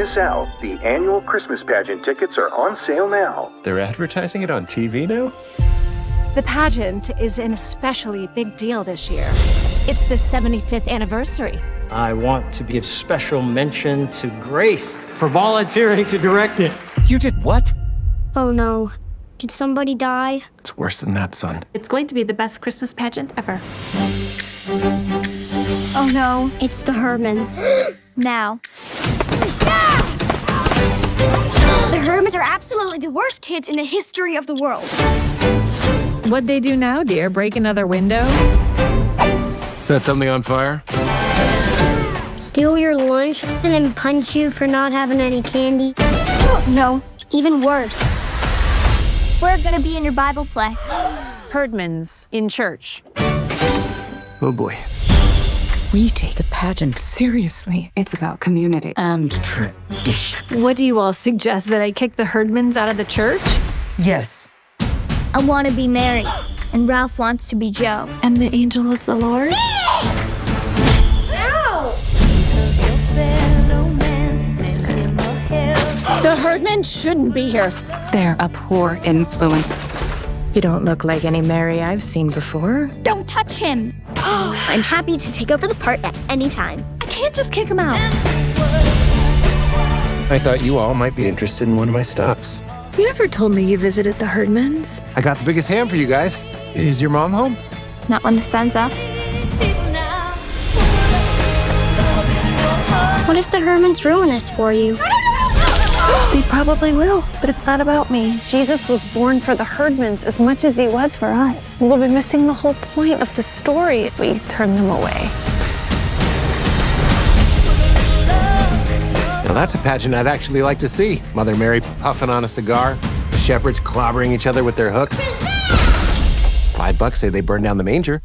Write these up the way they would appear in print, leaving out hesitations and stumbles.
miss out. The annual Christmas pageant tickets are on sale now. They're advertising it on TV now? The pageant is an especially big deal this year. It's the 75th anniversary. I want to give special mention to Grace for volunteering to direct it. You did what? Oh no. Did somebody die? It's worse than that, son. It's going to be the best Christmas pageant ever. Oh no. It's the Herdmans. Now. The Herdmans are absolutely the worst kids in the history of the world. What'd they do now, dear? Break another window? Set something on fire? Steal your lunch and then punch you for not having any candy? No, even worse. We're gonna be in your Bible play. Herdmans in church. Oh boy. We take the pageant seriously. It's about community and tradition. What do you all suggest, that I kick the Herdmans out of the church? Yes. I want to be Mary, and Ralph wants to be Joe. And the angel of the Lord? The Herdmans shouldn't be here. They're a poor influence. You don't look like any Mary I've seen before. Don't touch him. I'm happy to take over the part at any time. I can't just kick him out. I thought you all might be interested in one of my stuffs. You never told me you visited the Herdmans. I got the biggest ham for you guys. Is your mom home? Not when the sun's up. What if the Herdmans ruin this for you? They probably will, but it's not about me. Jesus was born for the Herdmans as much as he was for us. We'll be missing the whole point of the story if we turn them away. Now that's a pageant I'd actually like to see. Mother Mary puffing on a cigar, shepherds clobbering each other with their hooks. $5 say they burned down the manger.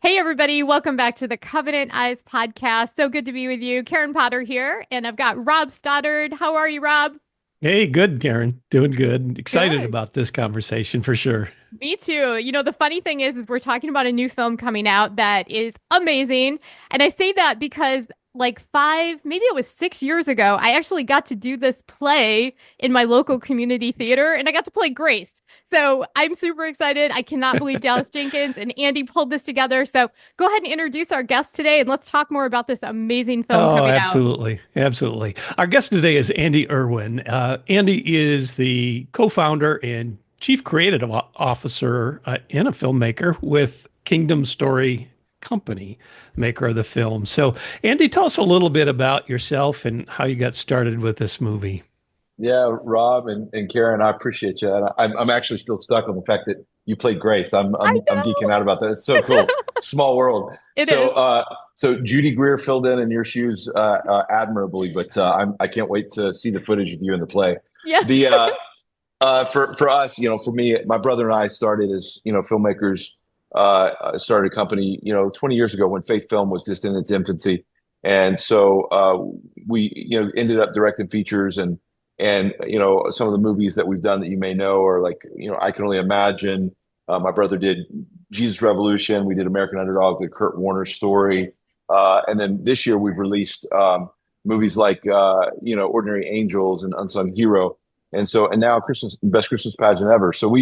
Hey, everybody. Welcome back to the Covenant Eyes podcast. So good to be with you. Karen Potter here, and I've got Rob Stoddard. How are you, Rob? Hey, good, Karen. Doing good. Excited about this conversation for sure. Me too. You know, the funny thing is we're talking about a new film coming out that is amazing. And I say that because like 6 years ago, I actually got to do this play in my local community theater, and I got to play Grace. So I'm super excited. I cannot believe Dallas Jenkins and Andy pulled this together. So go ahead and introduce our guest today, and let's talk more about this amazing film coming absolutely. out. Absolutely. Our guest today is Andy Erwin. Andy is the co-founder and chief creative officer and a filmmaker with Kingdom Story Company, maker of the film. So, Andy, tell us a little bit about yourself and how you got started with this movie. Yeah, Rob and Karen, I appreciate you. And I'm actually still stuck on the fact that you played Grace. I'm geeking out about that. It's so cool. Small world. It is. So Judy Greer filled in your shoes admirably, but I can't wait to see the footage of you in the play. Yeah. For us, for me, my brother and I started as filmmakers. Started a company, 20 years ago when Faith Film was just in its infancy. And so we, ended up directing features and some of the movies that we've done that you may know are like, I Can Only Imagine. My brother did Jesus Revolution. We did American Underdog, the Kurt Warner story. And then this year we've released movies like, Ordinary Angels and Unsung Hero. And now Best Christmas Pageant Ever. So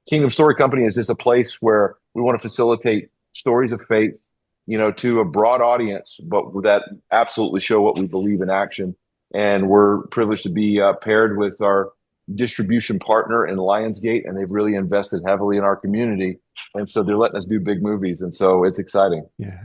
Kingdom Story Company is just a place where we want to facilitate stories of faith, to a broad audience, but that absolutely show what we believe in action. And we're privileged to be paired with our distribution partner in Lionsgate, and they've really invested heavily in our community. And so they're letting us do big movies. And so it's exciting. Yeah.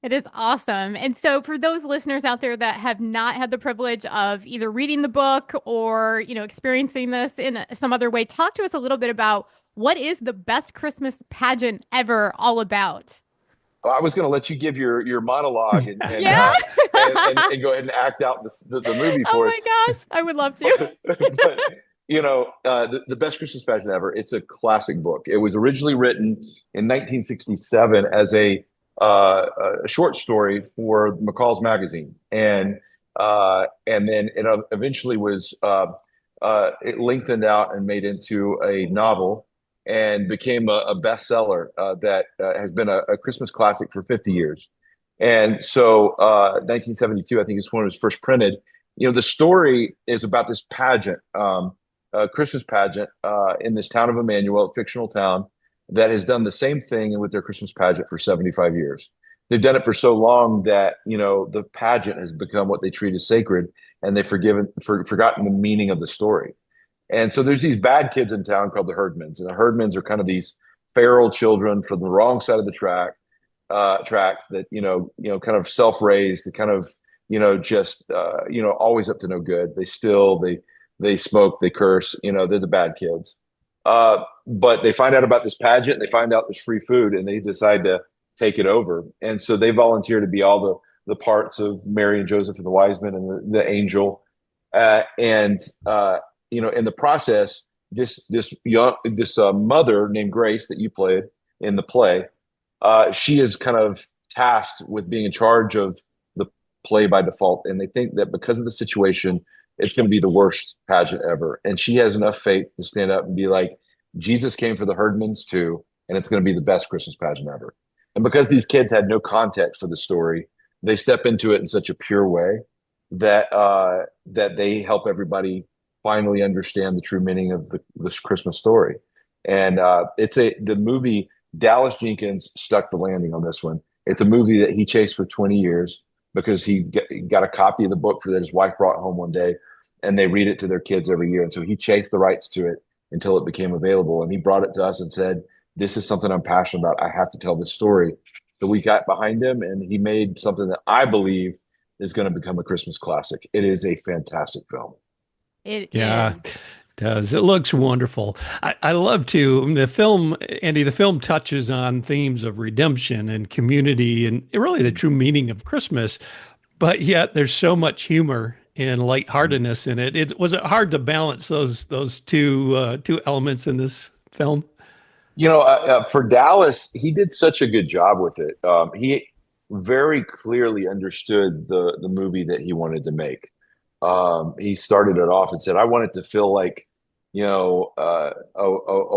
It is awesome. And so for those listeners out there that have not had the privilege of either reading the book or, experiencing this in some other way, talk to us a little bit about what is the Best Christmas Pageant Ever all about? I was going to let you give your monologue and go ahead and act out the movie for us. Oh my gosh, I would love to. But, the Best Christmas Pageant Ever, it's a classic book. It was originally written in 1967 as a short story for McCall's magazine. And then it eventually was, it lengthened out and made into a novel and became a bestseller that has been a Christmas classic for 50 years. And so 1972, I think, is when it was first printed. The story is about this pageant, a Christmas pageant in this town of Emmanuel, a fictional town that has done the same thing with their Christmas pageant for 75 years. They've done it for so long that, the pageant has become what they treat as sacred, and they've forgotten the meaning of the story. And so there's these bad kids in town called the Herdmans, and the Herdmans are kind of these feral children from the wrong side of the tracks that, kind of self-raised, kind of, just, always up to no good. They steal, they smoke, they curse, they're the bad kids. But they find out about this pageant, they find out there's free food, and they decide to take it over. And so they volunteer to be all the parts of Mary and Joseph and the wise men and the angel. In the process, this mother named Grace that you played in the play, she is kind of tasked with being in charge of the play by default. And they think that because of the situation, it's going to be the worst pageant ever. And she has enough faith to stand up and be like, Jesus came for the Herdmans too, and it's going to be the best Christmas pageant ever. And because these kids had no context for the story, they step into it in such a pure way that they help everybody finally understand the true meaning of this Christmas story. And the movie, Dallas Jenkins stuck the landing on this one. It's a movie that he chased for 20 years because he got a copy of the book that his wife brought home one day, and they read it to their kids every year. And so he chased the rights to it until it became available. And he brought it to us and said, this is something I'm passionate about. I have to tell this story. So we got behind him, and he made something that I believe is going to become a Christmas classic. It is a fantastic film. It does. It looks wonderful. I love the film, Andy, the film touches on themes of redemption and community and really the true meaning of Christmas, but yet there's so much humor and lightheartedness in it. Was it hard to balance those two elements in this film? For Dallas, he did such a good job with it. He very clearly understood the movie that he wanted to make. He started it off and said, I want it to feel like, a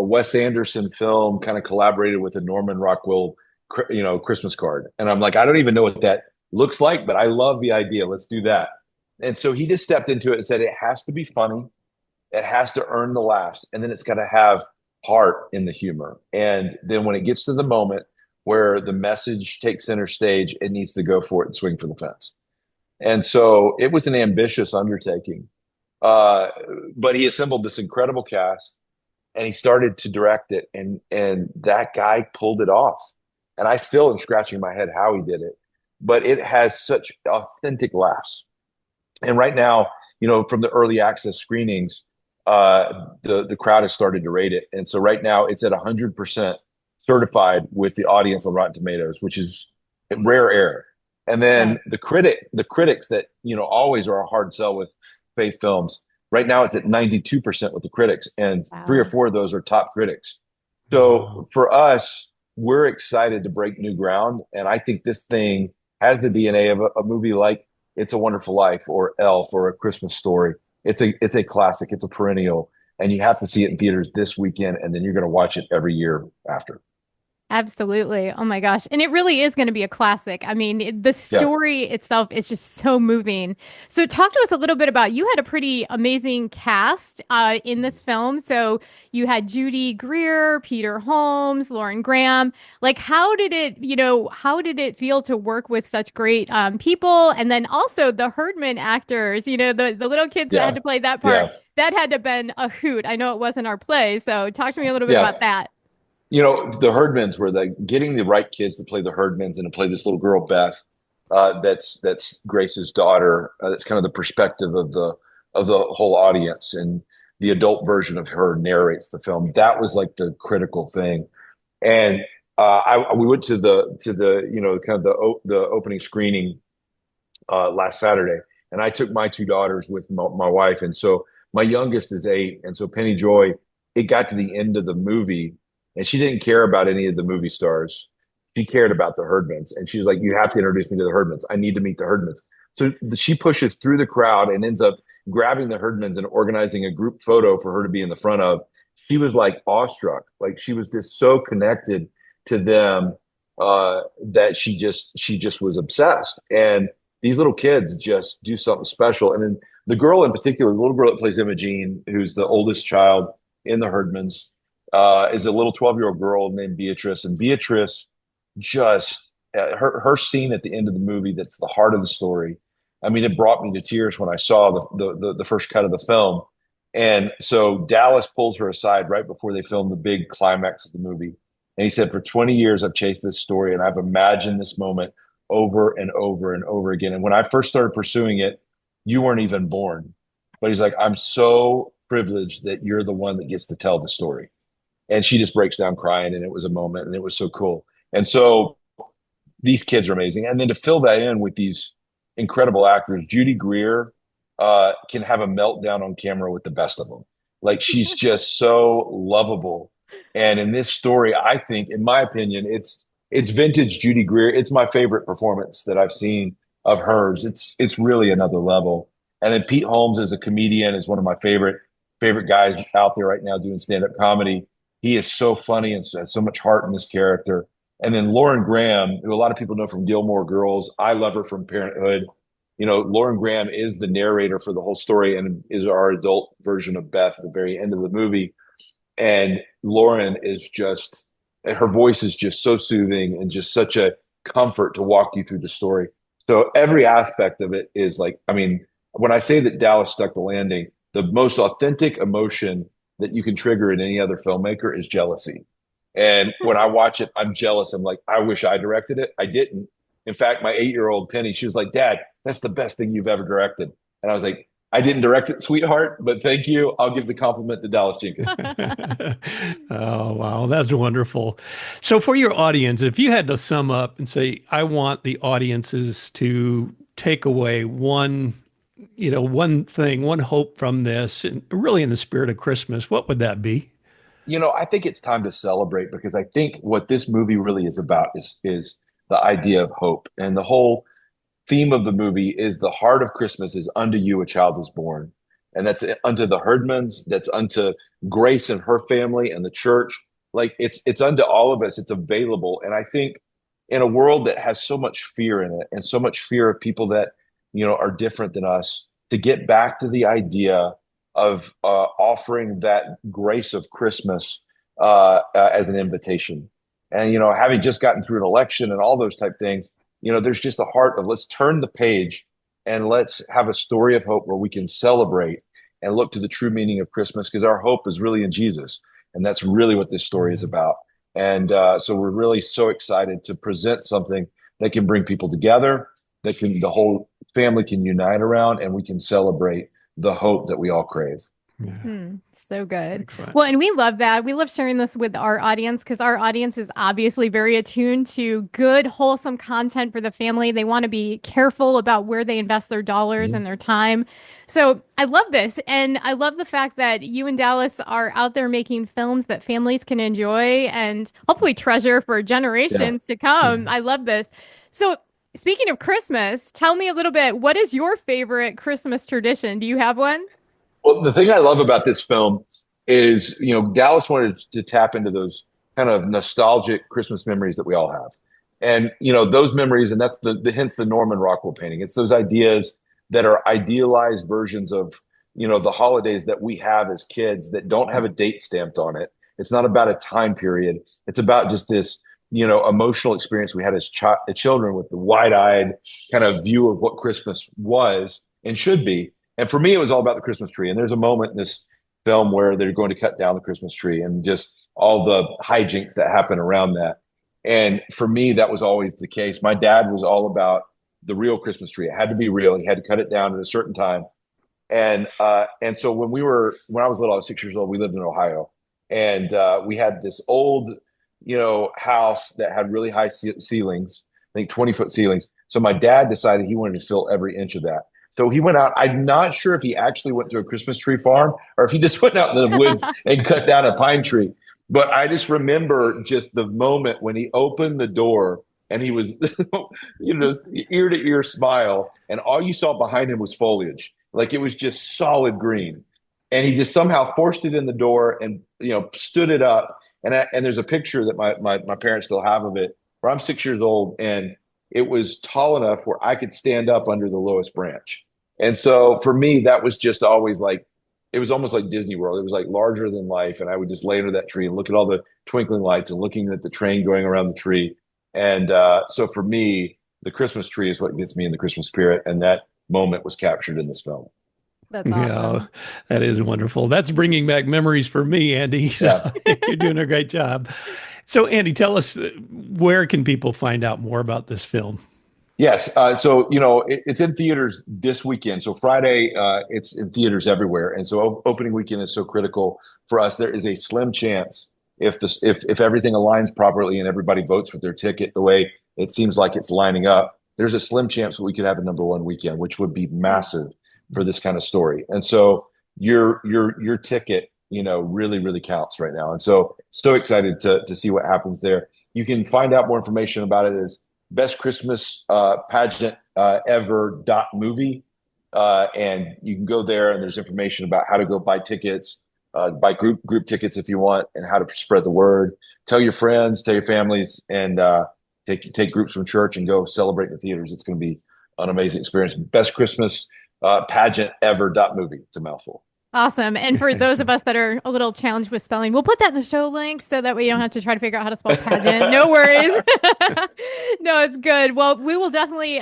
Wes Anderson film kind of collaborated with a Norman Rockwell, Christmas card. And I'm like, I don't even know what that looks like, but I love the idea. Let's do that. And so he just stepped into it and said, it has to be funny. It has to earn the laughs. And then it's got to have heart in the humor. And then when it gets to the moment where the message takes center stage, it needs to go for it and swing for the fence. And so it was an ambitious undertaking. But he assembled this incredible cast, and he started to direct it, and that guy pulled it off. And I still am scratching my head how he did it, but it has such authentic laughs. And right now, from the early access screenings, the crowd has started to rate it. And so right now it's at 100% certified with the audience on Rotten Tomatoes, which is a rare air. And then the critics that, always are a hard sell with faith films. Right now it's at 92% with the critics, and 3 or 4 of those are top critics. So for us, we're excited to break new ground. And I think this thing has the DNA of a movie like It's a Wonderful Life or Elf or A Christmas Story. It's a classic. It's a perennial, and you have to see it in theaters this weekend, and then you're going to watch it every year after. Absolutely. Oh my gosh. And it really is going to be a classic. I mean, the story itself is just so moving. So talk to us a little bit about, you had a pretty amazing cast in this film. So you had Judy Greer, Peter Holmes, Lauren Graham. Like, how did it feel to work with such great people? And then also the Herdman actors, the little kids that had to play that part, that had to have been a hoot. I know it wasn't our play. So talk to me a little bit about that. The Herdmans were getting the right kids to play the Herdmans and to play this little girl, Beth, that's Grace's daughter. That's kind of the perspective of the whole audience, and the adult version of her narrates the film. That was like the critical thing. And we went to the kind of the opening screening last Saturday, and I took my 2 daughters with my wife. And so my youngest is 8, and so Penny Joy, it got to the end of the movie, and she didn't care about any of the movie stars. She cared about the Herdmans. And she was like, you have to introduce me to the Herdmans. I need to meet the Herdmans. So she pushes through the crowd and ends up grabbing the Herdmans and organizing a group photo for her to be in the front of. She was like awestruck. Like, she was just so connected to them. that she just was obsessed. And these little kids just do something special. And then the girl in particular, the little girl that plays Imogene, who's the oldest child in the Herdmans, is a little 12-year-old girl named Beatrice. And Beatrice just her scene at the end of the movie, that's the heart of the story. I mean, it brought me to tears when I saw the first cut of the film. And so Dallas pulls her aside right before they film the big climax of the movie. And he said, for 20 years, I've chased this story and I've imagined this moment over and over and over again. And when I first started pursuing it, you weren't even born. But he's like, I'm so privileged that you're the one that gets to tell the story. And she just breaks down crying, and it was a moment, and it was so cool. And so these kids are amazing. And then to fill that in with these incredible actors, Judy Greer can have a meltdown on camera with the best of them. Like, she's just so lovable. And in this story, I think, in my opinion, it's vintage Judy Greer. It's my favorite performance that I've seen of hers. It's really another level. And then Pete Holmes as a comedian is one of my favorite guys out there right now doing stand-up comedy. He is so funny and has so much heart in this character. And then Lauren Graham, who a lot of people know from Gilmore Girls. I love her from Parenthood. You know, Lauren Graham is the narrator for the whole story and is our adult version of Beth at the very end of the movie. And Lauren is just, her voice is just so soothing and just such a comfort to walk you through the story. So every aspect of it is like, I mean, when I say that Dallas stuck the landing, the most authentic emotion that you can trigger in any other filmmaker is jealousy. And when I watch it, I'm jealous. I'm like, I wish I directed it. I didn't. In fact, my 8-year-old Penny, she was like, Dad, that's the best thing you've ever directed. And I was like, I didn't direct it, sweetheart, but thank you. I'll give the compliment to Dallas Jenkins. Oh, wow. That's wonderful. So for your audience, if you had to sum up and say, I want the audiences to take away one thing, one hope from this, and really in the spirit of Christmas, what would that be? You know, I think it's time to celebrate, because I think what this movie really is about is the idea of hope. And the whole theme of the movie is the heart of Christmas is unto you a child was born. And that's unto the Herdmans, that's unto Grace and her family and the church. Like, it's unto all of us. It's available. And I think in a world that has so much fear in it and so much fear of people that, you know, are different than us, to get back to the idea of offering that grace of Christmas as an invitation. And, you know, having just gotten through an election and all those type things, you know, there's just a heart of, let's turn the page and let's have a story of hope where we can celebrate and look to the true meaning of Christmas, because our hope is really in Jesus. And that's really what this story is about. And so we're really so excited to present something that can bring people together, that can, the whole family can unite around, and we can celebrate the hope that we all crave. Yeah. So good. Excellent. Well, and we love that. We love sharing this with our audience, because our audience is obviously very attuned to good, wholesome content for the family. They want to be careful about where they invest their dollars and their time. So I love this. And I love the fact that you and Dallas are out there making films that families can enjoy and hopefully treasure for generations to come. I love this. So speaking of Christmas, tell me a little bit, what is your favorite Christmas tradition? Do you have one? Well, the thing I love about this film is, you know, Dallas wanted to tap into those kind of nostalgic Christmas memories that we all have. And, you know, those memories, and that's hence the Norman Rockwell painting. It's those ideas that are idealized versions of, you know, the holidays that we have as kids that don't have a date stamped on it. It's not about a time period. It's about just this, you know, emotional experience we had as children, with the wide-eyed kind of view of what Christmas was and should be. And for me, it was all about the Christmas tree. And there's a moment in this film where they're going to cut down the Christmas tree and just all the hijinks that happen around that. And for me, that was always the case. My dad was all about the real Christmas tree. It had to be real. He had to cut it down at a certain time. And so when I was little, I was 6 years old, we lived in Ohio. And we had this old, you know, house that had really high ceilings, I think 20-foot ceilings. So my dad decided he wanted to fill every inch of that. So he went out. I'm not sure if he actually went to a Christmas tree farm or if he just went out in the woods and cut down a pine tree. But I just remember just the moment when he opened the door and he was, you know, ear to ear smile. And all you saw behind him was foliage. Like, it was just solid green. And he just somehow forced it in the door and, you know, stood it up. And there's a picture that my parents still have of it. where I'm 6 years old, and it was tall enough where I could stand up under the lowest branch. And so for me, that was just always like, it was almost like Disney World. It was like larger than life. And I would just lay under that tree and look at all the twinkling lights and looking at the train going around the tree. And so for me, the Christmas tree is what gets me in the Christmas spirit. And that moment was captured in this film. That's awesome. Yeah, that is wonderful. That's bringing back memories for me, Andy. So you're doing a great job. So, Andy, tell us, where can people find out more about this film? Yes. So, it's in theaters this weekend. So Friday, it's in theaters everywhere. And so opening weekend is so critical for us. There is a slim chance if everything aligns properly and everybody votes with their ticket the way it seems like it's lining up, there's a slim chance that we could have a #1 weekend, which would be massive for this kind of story. And so your ticket, really, really counts right now. And so excited to see what happens there. You can find out more information about it as Best Christmas Pageant Ever .movie. And you can go there and there's information about how to go buy tickets, buy group tickets if you want, and how to spread the word. Tell your friends, tell your families, and take groups from church and go celebrate in the theaters. It's going to be an amazing experience. Best Christmas Pageant Ever .movie. It's a mouthful. Awesome. And for those of us that are a little challenged with spelling, we'll put that in the show link so that way you don't have to try to figure out how to spell pageant. No worries. No, it's good. Well, we will definitely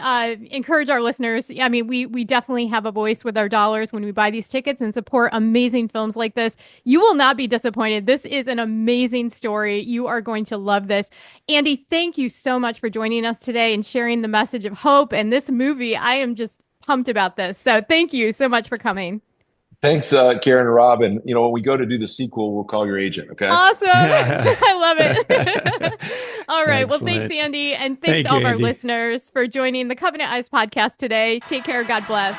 encourage our listeners. I mean, we definitely have a voice with our dollars when we buy these tickets and support amazing films like this. You will not be disappointed. This is an amazing story. You are going to love this. Andy, thank you so much for joining us today and sharing the message of hope and this movie. I am just pumped about this. So thank you so much for coming. Thanks, Karen and Rob. And, when we go to do the sequel, we'll call your agent. Okay. Awesome. I love it. All right. Excellent. Well, thanks, Andy. And thanks to all of our listeners for joining the Covenant Eyes podcast today. Take care. God bless.